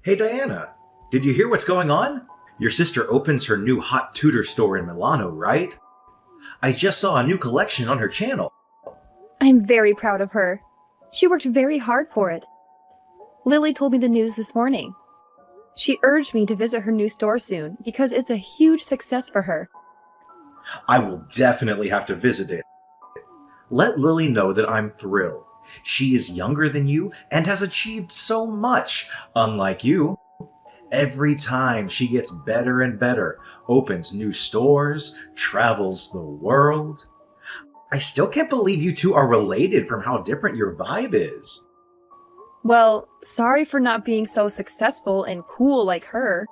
Hey Diana, did you hear what's going on? Your sister opens her new hot tutor store in Milano, right? I just saw a new collection on her channel. I'm very proud of her. She worked very hard for it. Lily told me the news this morning. She urged me to visit her new store soon because it's a huge success for her. I will definitely have to visit it. Let Lily know that I'm thrilled. She is younger than you and has achieved so much, unlike you. Every time she gets better and better, opens new stores, travels the world. I still can't believe you two are related from how different your vibe is. Well, sorry for not being so successful and cool like her.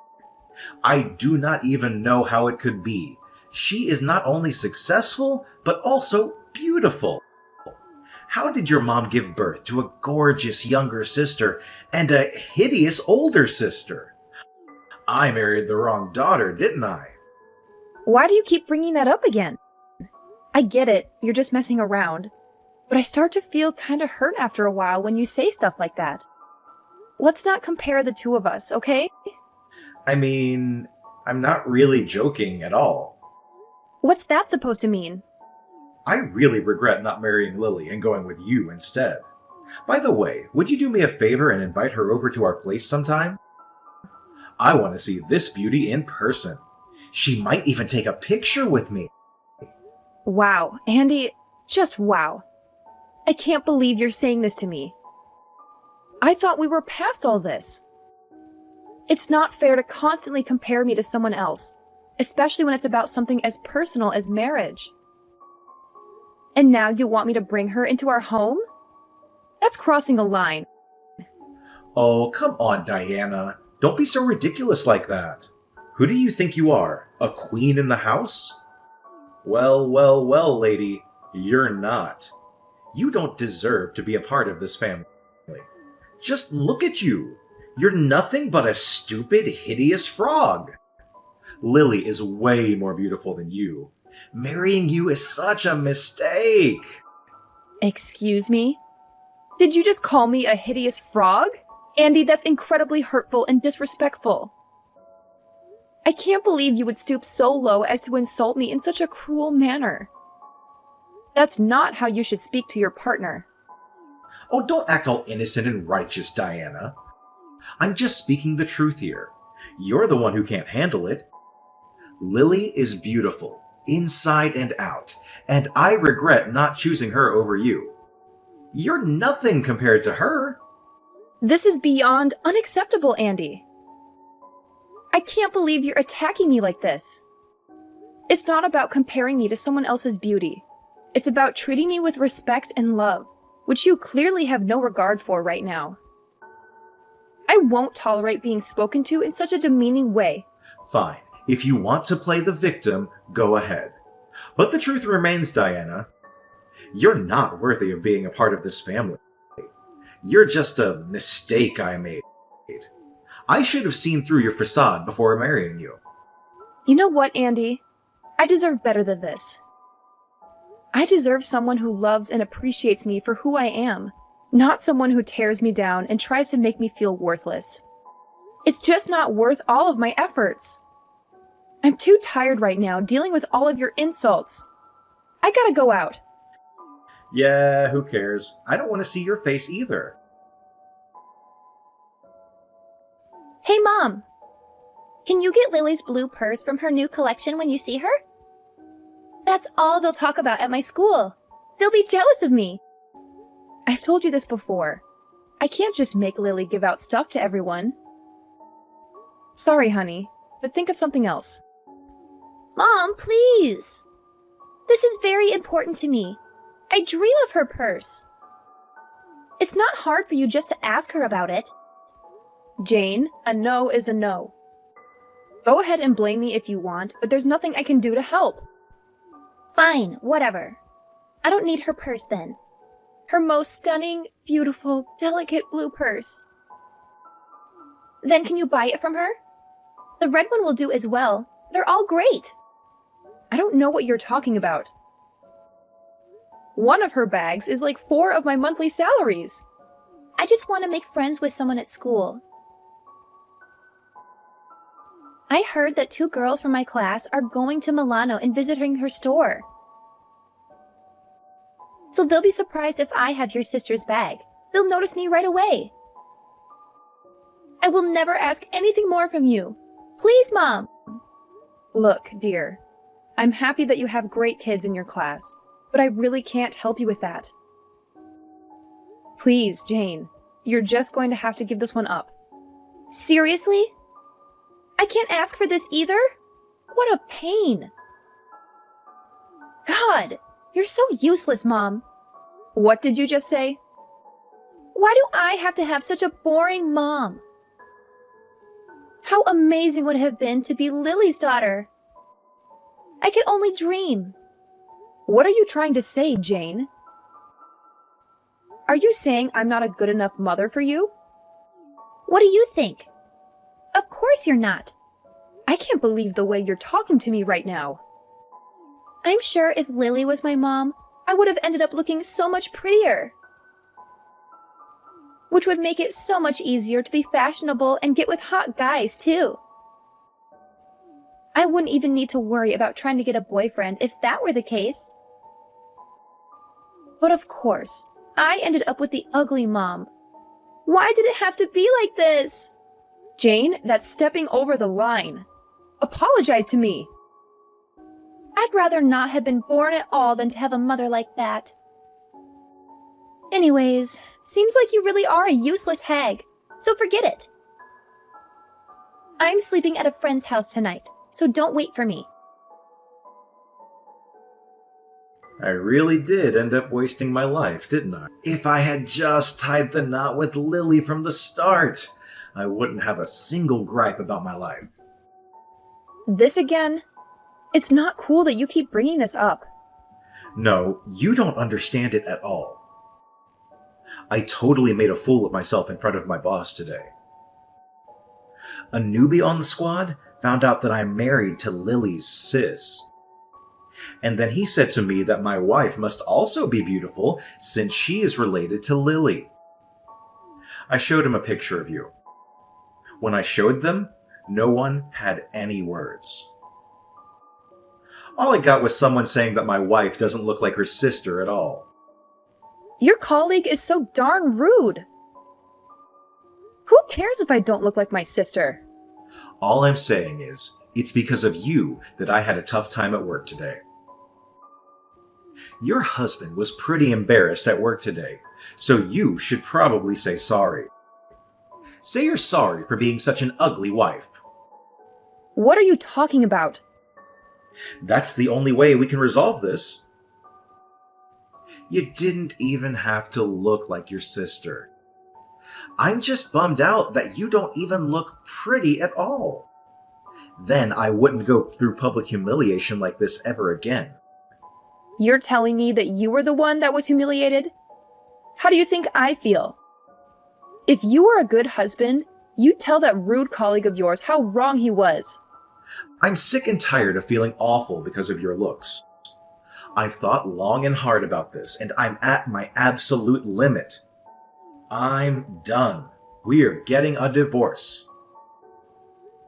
I do not even know how it could be. She is not only successful, but also beautiful. How did your mom give birth to a gorgeous younger sister and a hideous older sister? I married the wrong daughter, didn't I? Why do you keep bringing that up again? I get it, you're just messing around. But I start to feel kinda hurt after a while when you say stuff like that. Let's not compare the two of us, okay? I mean, I'm not really joking at all. What's that supposed to mean? I really regret not marrying Lily and going with you instead. By the way, would you do me a favor and invite her over to our place sometime? I want to see this beauty in person. She might even take a picture with me. Wow, Andy, just wow. I can't believe you're saying this to me. I thought we were past all this. It's not fair to constantly compare me to someone else, especially when it's about something as personal as marriage. And now you want me to bring her into our home? That's crossing a line. Oh, come on, Diana. Don't be so ridiculous like that. Who do you think you are? A queen in the house? Well, well, well, lady, you're not. You don't deserve to be a part of this family. Just look at you. You're nothing but a stupid, hideous frog. Lily is way more beautiful than you. Marrying you is such a mistake. Excuse me? Did you just call me a hideous frog? Andy, that's incredibly hurtful and disrespectful. I can't believe you would stoop so low as to insult me in such a cruel manner. That's not how you should speak to your partner. Oh, don't act all innocent and righteous, Diana. I'm just speaking the truth here. You're the one who can't handle it. Lily is beautiful, inside and out, and I regret not choosing her over you. You're nothing compared to her. This is beyond unacceptable, Andy. I can't believe you're attacking me like this. It's not about comparing me to someone else's beauty. It's about treating me with respect and love, which you clearly have no regard for right now. I won't tolerate being spoken to in such a demeaning way. Fine. If you want to play the victim, go ahead. But the truth remains, Diana. You're not worthy of being a part of this family. You're just a mistake I made. I should have seen through your facade before marrying you. You know what, Andy? I deserve better than this. I deserve someone who loves and appreciates me for who I am, not someone who tears me down and tries to make me feel worthless. It's just not worth all of my efforts. I'm too tired right now dealing with all of your insults. I gotta go out. Yeah, who cares? I don't want to see your face either. Hey, Mom! Can you get Lily's blue purse from her new collection when you see her? That's all they'll talk about at my school. They'll be jealous of me. I've told you this before. I can't just make Lily give out stuff to everyone. Sorry, honey, but think of something else. Mom, please! This is very important to me. I dream of her purse. It's not hard for you just to ask her about it. Jane, a no is a no. Go ahead and blame me if you want, but there's nothing I can do to help. Fine, whatever. I don't need her purse then. Her most stunning, beautiful, delicate blue purse. Then can you buy it from her? The red one will do as well. They're all great. I don't know what you're talking about. One of her bags is like 4 of my monthly salaries. I just want to make friends with someone at school. I heard that 2 girls from my class are going to Milano and visiting her store. So they'll be surprised if I have your sister's bag. They'll notice me right away. I will never ask anything more from you. Please, Mom. Look, dear, I'm happy that you have great kids in your class, but I really can't help you with that. Please, Jane, you're just going to have to give this one up. Seriously? I can't ask for this either? What a pain. God, you're so useless, Mom. What did you just say? Why do I have to have such a boring mom? How amazing would it have been to be Lily's daughter? I could only dream. What are you trying to say, Jane? Are you saying I'm not a good enough mother for you? What do you think? Of course you're not. I can't believe the way you're talking to me right now. I'm sure if Lily was my mom, I would have ended up looking so much prettier. Which would make it so much easier to be fashionable and get with hot guys, too. I wouldn't even need to worry about trying to get a boyfriend if that were the case. But of course, I ended up with the ugly mom. Why did it have to be like this? Jane, that's stepping over the line. Apologize to me. I'd rather not have been born at all than to have a mother like that. Anyways, seems like you really are a useless hag, so forget it. I'm sleeping at a friend's house tonight, so don't wait for me. I really did end up wasting my life, didn't I? If I had just tied the knot with Lily from the start, I wouldn't have a single gripe about my life. This again? It's not cool that you keep bringing this up. No, you don't understand it at all. I totally made a fool of myself in front of my boss today. A newbie on the squad found out that I'm married to Lily's sis. And then he said to me that my wife must also be beautiful since she is related to Lily. I showed him a picture of you. When I showed them, no one had any words. All I got was someone saying that my wife doesn't look like her sister at all. Your colleague is so darn rude. Who cares if I don't look like my sister? All I'm saying is, it's because of you that I had a tough time at work today. Your husband was pretty embarrassed at work today, so you should probably say sorry. Say you're sorry for being such an ugly wife. What are you talking about? That's the only way we can resolve this. You didn't even have to look like your sister. I'm just bummed out that you don't even look pretty at all. Then I wouldn't go through public humiliation like this ever again. You're telling me that you were the one that was humiliated? How do you think I feel? If you were a good husband, you'd tell that rude colleague of yours how wrong he was. I'm sick and tired of feeling awful because of your looks. I've thought long and hard about this, and I'm at my absolute limit. I'm done. We're getting a divorce.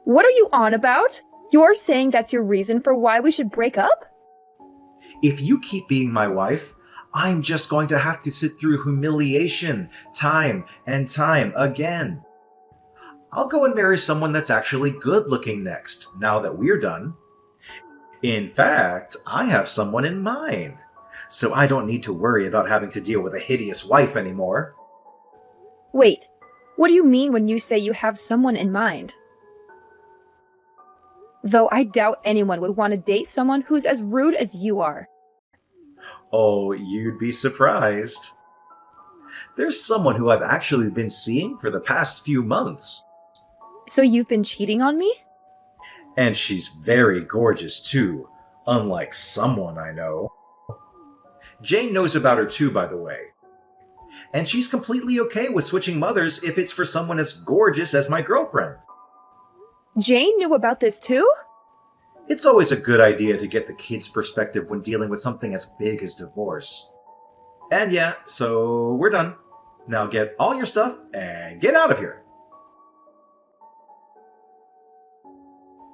What are you on about? You're saying that's your reason for why we should break up? If you keep being my wife, I'm just going to have to sit through humiliation time and time again. I'll go and marry someone that's actually good looking next, now that we're done. In fact, I have someone in mind, so I don't need to worry about having to deal with a hideous wife anymore. Wait, what do you mean when you say you have someone in mind? Though I doubt anyone would want to date someone who's as rude as you are. Oh, you'd be surprised. There's someone who I've actually been seeing for the past few months. So you've been cheating on me? And she's very gorgeous too, unlike someone I know. Jane knows about her too, by the way. And she's completely okay with switching mothers if it's for someone as gorgeous as my girlfriend. Jane knew about this too? It's always a good idea to get the kid's perspective when dealing with something as big as divorce. And yeah, so we're done. Now get all your stuff and get out of here.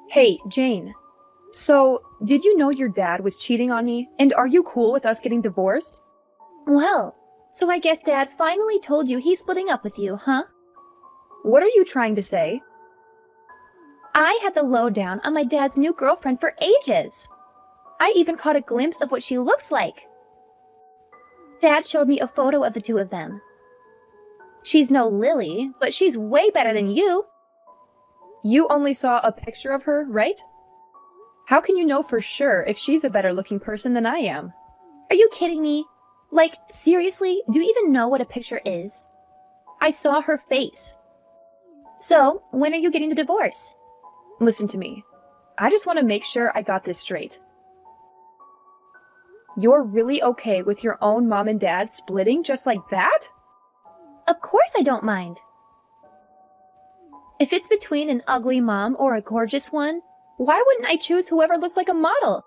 Hey, Jane. So, did you know your dad was cheating on me? And are you cool with us getting divorced? Well, so I guess Dad finally told you he's splitting up with you, huh? What are you trying to say? I had the lowdown on my dad's new girlfriend for ages. I even caught a glimpse of what she looks like. Dad showed me a photo of the two of them. She's no Lily, but she's way better than you. You only saw a picture of her, right? How can you know for sure if she's a better looking person than I am? Are you kidding me? Like, seriously, do you even know what a picture is? I saw her face. So, when are you getting the divorce? Listen to me. I just want to make sure I got this straight. You're really okay with your own mom and dad splitting just like that? Of course I don't mind. If it's between an ugly mom or a gorgeous one, why wouldn't I choose whoever looks like a model?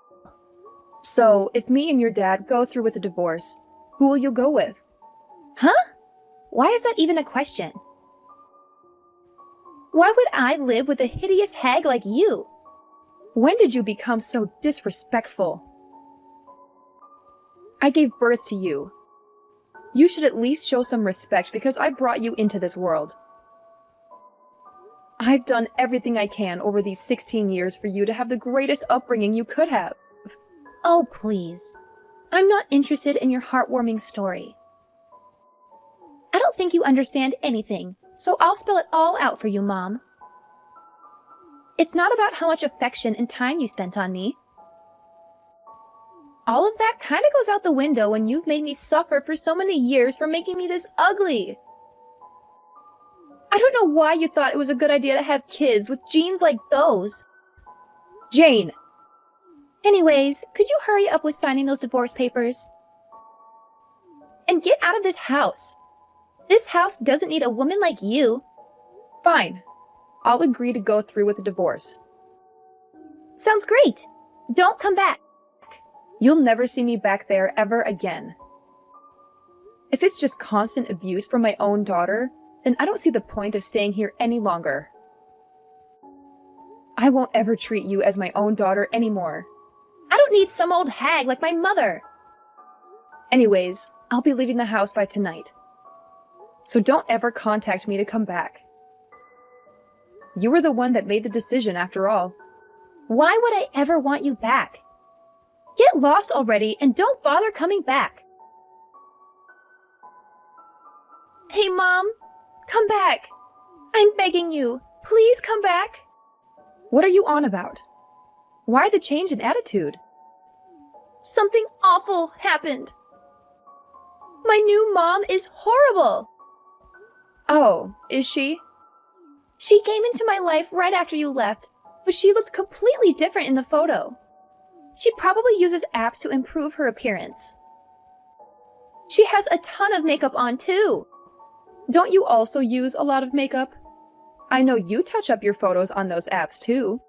So, if me and your dad go through with a divorce, who will you go with? Huh? Why is that even a question? Why would I live with a hideous hag like you? When did you become so disrespectful? I gave birth to you. You should at least show some respect because I brought you into this world. I've done everything I can over these 16 years for you to have the greatest upbringing you could have. Oh, please. I'm not interested in your heartwarming story. I don't think you understand anything, so I'll spell it all out for you, Mom. It's not about how much affection and time you spent on me. All of that kind of goes out the window when you've made me suffer for so many years for making me this ugly. I don't know why you thought it was a good idea to have kids with genes like those. Jane! Anyways, could you hurry up with signing those divorce papers? And get out of this house. This house doesn't need a woman like you. Fine. I'll agree to go through with the divorce. Sounds great. Don't come back. You'll never see me back there ever again. If it's just constant abuse from my own daughter, then I don't see the point of staying here any longer. I won't ever treat you as my own daughter anymore. I don't need some old hag like my mother. Anyways, I'll be leaving the house by tonight. So don't ever contact me to come back. You were the one that made the decision after all. Why would I ever want you back? Get lost already and don't bother coming back. Hey, Mom, come back. I'm begging you. Please come back. What are you on about? Why the change in attitude? Something awful happened. My new mom is horrible. Oh, is she? She came into my life right after you left, but she looked completely different in the photo. She probably uses apps to improve her appearance. She has a ton of makeup on too. Don't you also use a lot of makeup? I know you touch up your photos on those apps too.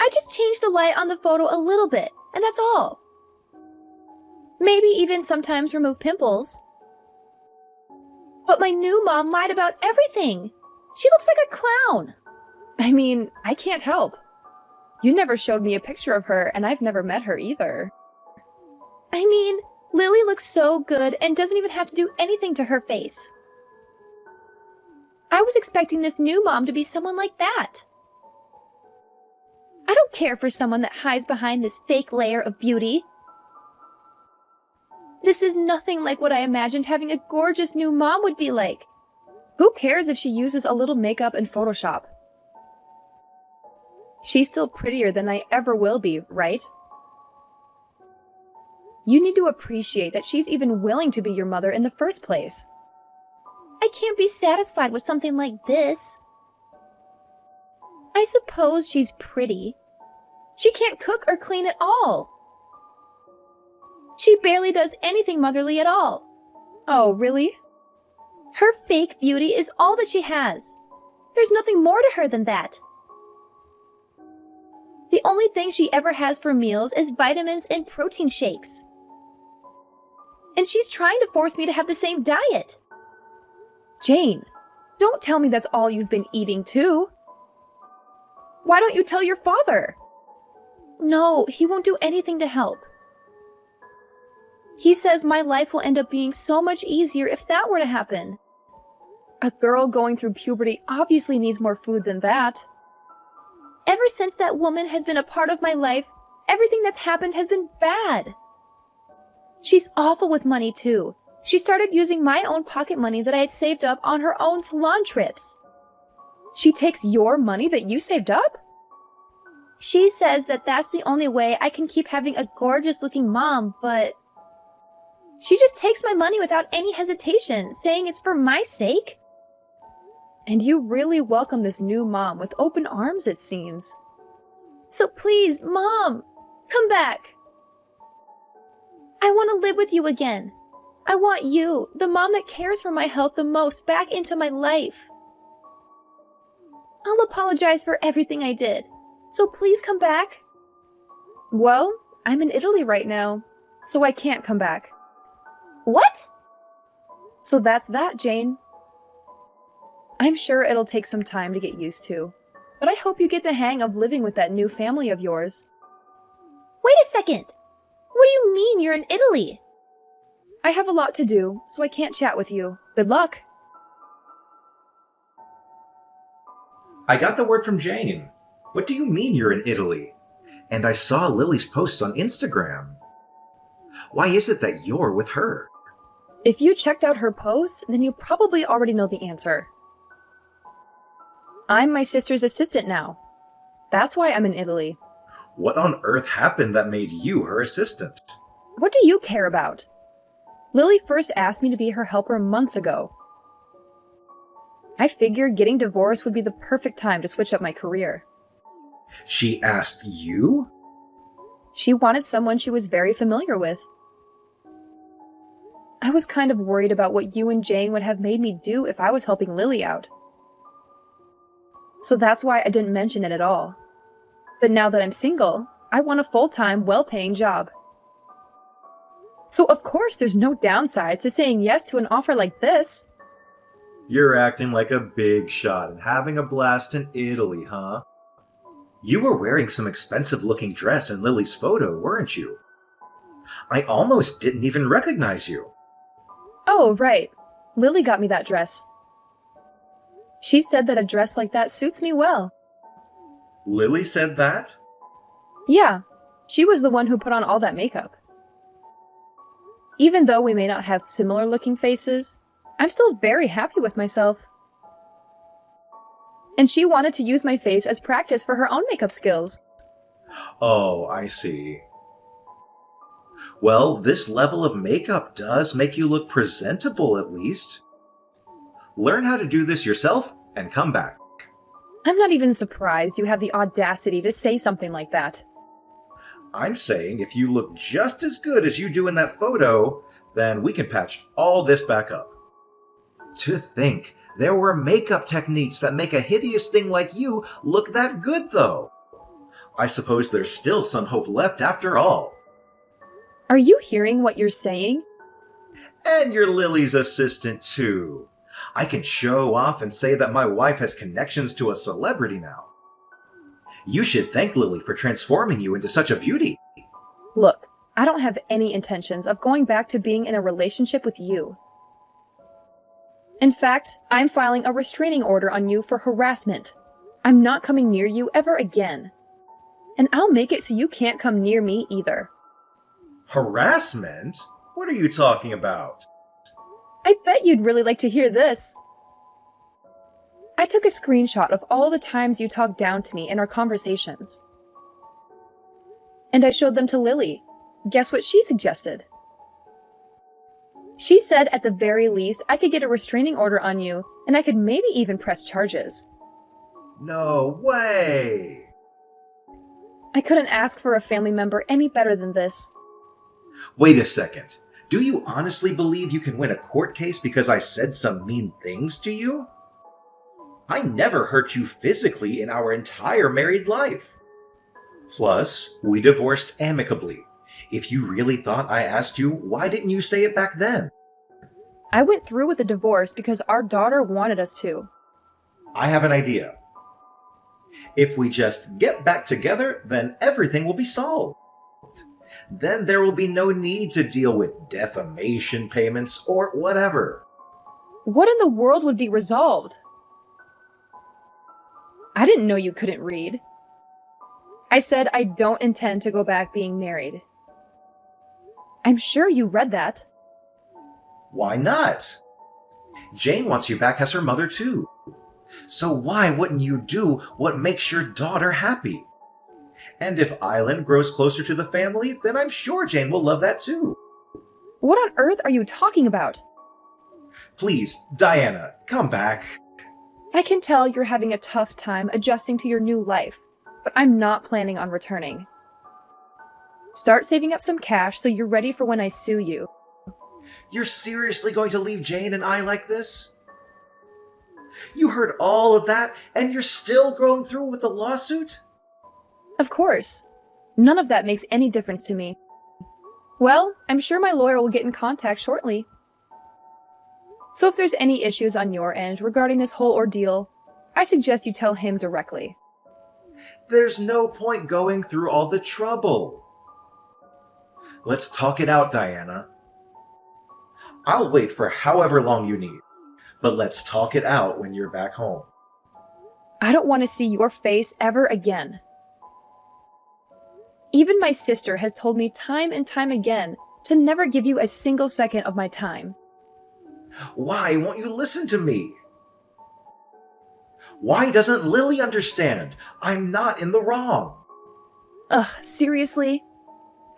I just changed the light on the photo a little bit, and that's all. Maybe even sometimes remove pimples. But my new mom lied about everything. She looks like a clown. I mean, I can't help. You never showed me a picture of her, and I've never met her either. I mean, Lily looks so good and doesn't even have to do anything to her face. I was expecting this new mom to be someone like that. I don't care for someone that hides behind this fake layer of beauty. This is nothing like what I imagined having a gorgeous new mom would be like. Who cares if she uses a little makeup and Photoshop? She's still prettier than I ever will be, right? You need to appreciate that she's even willing to be your mother in the first place. I can't be satisfied with something like this. I suppose she's pretty. She can't cook or clean at all. She barely does anything motherly at all. Oh, really? Her fake beauty is all that she has. There's nothing more to her than that. The only thing she ever has for meals is vitamins and protein shakes. And she's trying to force me to have the same diet. Jane, don't tell me that's all you've been eating too. Why don't you tell your father? No, he won't do anything to help. He says my life will end up being so much easier if that were to happen. A girl going through puberty obviously needs more food than that. Ever since that woman has been a part of my life, everything that's happened has been bad. She's awful with money, too. She started using my own pocket money that I had saved up on her own salon trips. She takes your money that you saved up? She says that that's the only way I can keep having a gorgeous-looking mom, but she just takes my money without any hesitation, saying it's for my sake. And you really welcome this new mom with open arms, it seems. So please, Mom, come back. I want to live with you again. I want you, the mom that cares for my health the most, back into my life. I'll apologize for everything I did. So please come back. Well, I'm in Italy right now, so I can't come back. What? So that's that, Jane. I'm sure it'll take some time to get used to, but I hope you get the hang of living with that new family of yours. Wait a second. What do you mean you're in Italy? I have a lot to do, so I can't chat with you. Good luck. I got the word from Jane. What do you mean you're in Italy? And I saw Lily's posts on Instagram. Why is it that you're with her? If you checked out her posts, then you probably already know the answer. I'm my sister's assistant now. That's why I'm in Italy. What on earth happened that made you her assistant? What do you care about? Lily first asked me to be her helper months ago. I figured getting divorced would be the perfect time to switch up my career. She asked you? She wanted someone she was very familiar with. I was kind of worried about what you and Jane would have made me do if I was helping Lily out. So that's why I didn't mention it at all. But now that I'm single, I want a full-time, well-paying job. So of course there's no downsides to saying yes to an offer like this. You're acting like a big shot and having a blast in Italy, huh? You were wearing some expensive-looking dress in Lily's photo, weren't you? I almost didn't even recognize you. Oh, right. Lily got me that dress. She said that a dress like that suits me well. Lily said that? Yeah, she was the one who put on all that makeup. Even though we may not have similar-looking faces, I'm still very happy with myself. And she wanted to use my face as practice for her own makeup skills. Oh, I see. Well, this level of makeup does make you look presentable, at least. Learn how to do this yourself and come back. I'm not even surprised you have the audacity to say something like that. I'm saying if you look just as good as you do in that photo, then we can patch all this back up. To think, there were makeup techniques that make a hideous thing like you look that good, though. I suppose there's still some hope left after all. Are you hearing what you're saying? And you're Lily's assistant, too. I can show off and say that my wife has connections to a celebrity now. You should thank Lily for transforming you into such a beauty. Look, I don't have any intentions of going back to being in a relationship with you. In fact, I'm filing a restraining order on you for harassment. I'm not coming near you ever again. And I'll make it so you can't come near me either. Harassment? What are you talking about? I bet you'd really like to hear this. I took a screenshot of all the times you talked down to me in our conversations. And I showed them to Lily. Guess what she suggested? She said at the very least I could get a restraining order on you, and I could maybe even press charges. No way! I couldn't ask for a family member any better than this. Wait a second. Do you honestly believe you can win a court case because I said some mean things to you? I never hurt you physically in our entire married life. Plus, we divorced amicably. If you really thought I asked you, why didn't you say it back then? I went through with the divorce because our daughter wanted us to. I have an idea. If we just get back together, then everything will be solved. Then there will be no need to deal with defamation payments or whatever. What in the world would be resolved? I didn't know you couldn't read. I said I don't intend to go back being married. I'm sure you read that. Why not? Jane wants you back as her mother too. So why wouldn't you do what makes your daughter happy? And if Island grows closer to the family, then I'm sure Jane will love that too. What on earth are you talking about? Please, Diana, come back. I can tell you're having a tough time adjusting to your new life, but I'm not planning on returning. Start saving up some cash so you're ready for when I sue you. You're seriously going to leave Jane and I like this? You heard all of that, and you're still going through with the lawsuit? Of course. None of that makes any difference to me. Well, I'm sure my lawyer will get in contact shortly. So if there's any issues on your end regarding this whole ordeal, I suggest you tell him directly. There's no point going through all the trouble. Let's talk it out, Diana. I'll wait for however long you need, but let's talk it out when you're back home. I don't want to see your face ever again. Even my sister has told me time and time again to never give you a single second of my time. Why won't you listen to me? Why doesn't Lily understand? I'm not in the wrong. Ugh, seriously?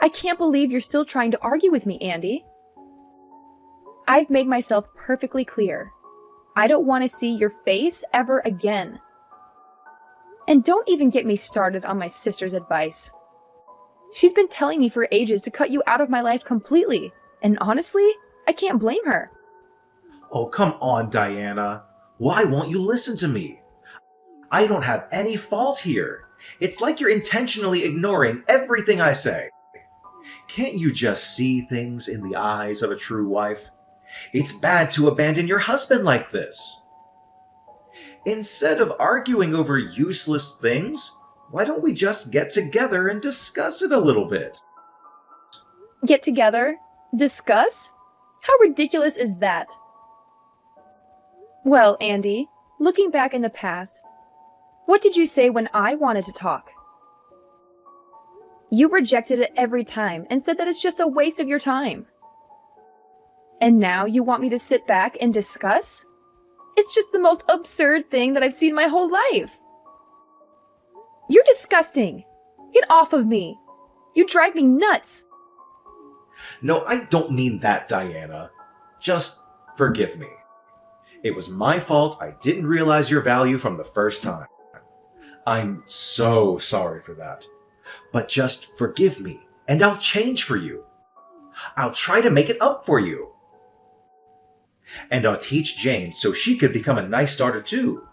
I can't believe you're still trying to argue with me, Andy. I've made myself perfectly clear. I don't want to see your face ever again. And don't even get me started on my sister's advice. She's been telling me for ages to cut you out of my life completely, and honestly, I can't blame her. Oh, come on, Diana. Why won't you listen to me? I don't have any fault here. It's like you're intentionally ignoring everything I say. Can't you just see things in the eyes of a true wife? It's bad to abandon your husband like this. Instead of arguing over useless things, why don't we just get together and discuss it a little bit? Get together? Discuss? How ridiculous is that? Well, Andy, looking back in the past, what did you say when I wanted to talk? You rejected it every time and said that it's just a waste of your time. And now you want me to sit back and discuss? It's just the most absurd thing that I've seen my whole life. You're disgusting. Get off of me. You drive me nuts. No, I don't mean that, Diana. Just forgive me. It was my fault. I didn't realize your value from the first time. I'm so sorry for that. But just forgive me, and I'll change for you. I'll try to make it up for you. And I'll teach Jane so she could become a nice daughter too.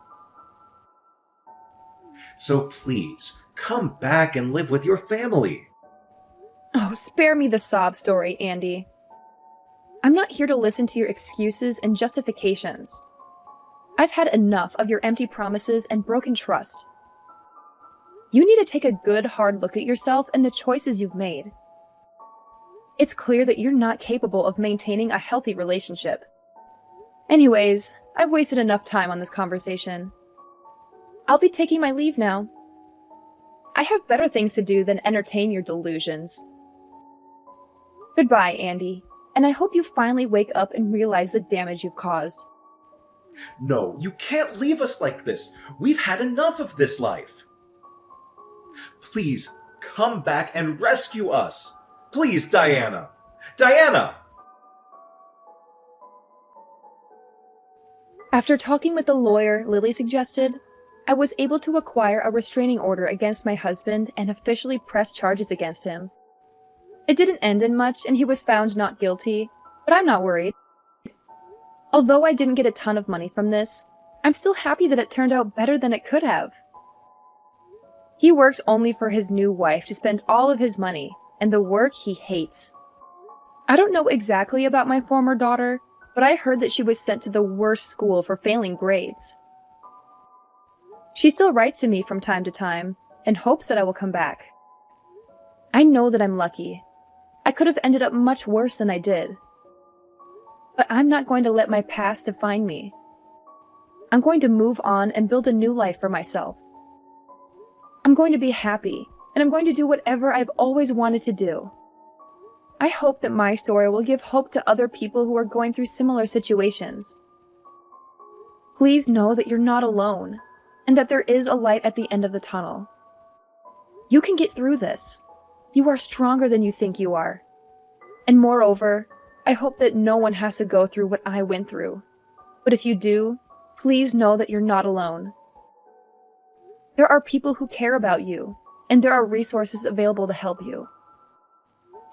So please, come back and live with your family. Oh, spare me the sob story, Andy. I'm not here to listen to your excuses and justifications. I've had enough of your empty promises and broken trust. You need to take a good, hard look at yourself and the choices you've made. It's clear that you're not capable of maintaining a healthy relationship. Anyways, I've wasted enough time on this conversation. I'll be taking my leave now. I have better things to do than entertain your delusions. Goodbye, Andy, and I hope you finally wake up and realize the damage you've caused. No, you can't leave us like this. We've had enough of this life. Please, come back and rescue us. Please, Diana. Diana! After talking with the lawyer Lily suggested, I was able to acquire a restraining order against my husband and officially press charges against him. It didn't end in much and he was found not guilty, but I'm not worried. Although I didn't get a ton of money from this, I'm still happy that it turned out better than it could have. He works only for his new wife to spend all of his money, and the work he hates. I don't know exactly about my former daughter, but I heard that she was sent to the worst school for failing grades. She still writes to me from time to time and hopes that I will come back. I know that I'm lucky. I could have ended up much worse than I did. But I'm not going to let my past define me. I'm going to move on and build a new life for myself. I'm going to be happy, and I'm going to do whatever I've always wanted to do. I hope that my story will give hope to other people who are going through similar situations. Please know that you're not alone, and that there is a light at the end of the tunnel. You can get through this. You are stronger than you think you are. And moreover, I hope that no one has to go through what I went through. But if you do, please know that you're not alone. There are people who care about you, and there are resources available to help you.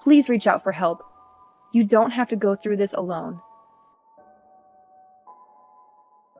Please reach out for help. You don't have to go through this alone.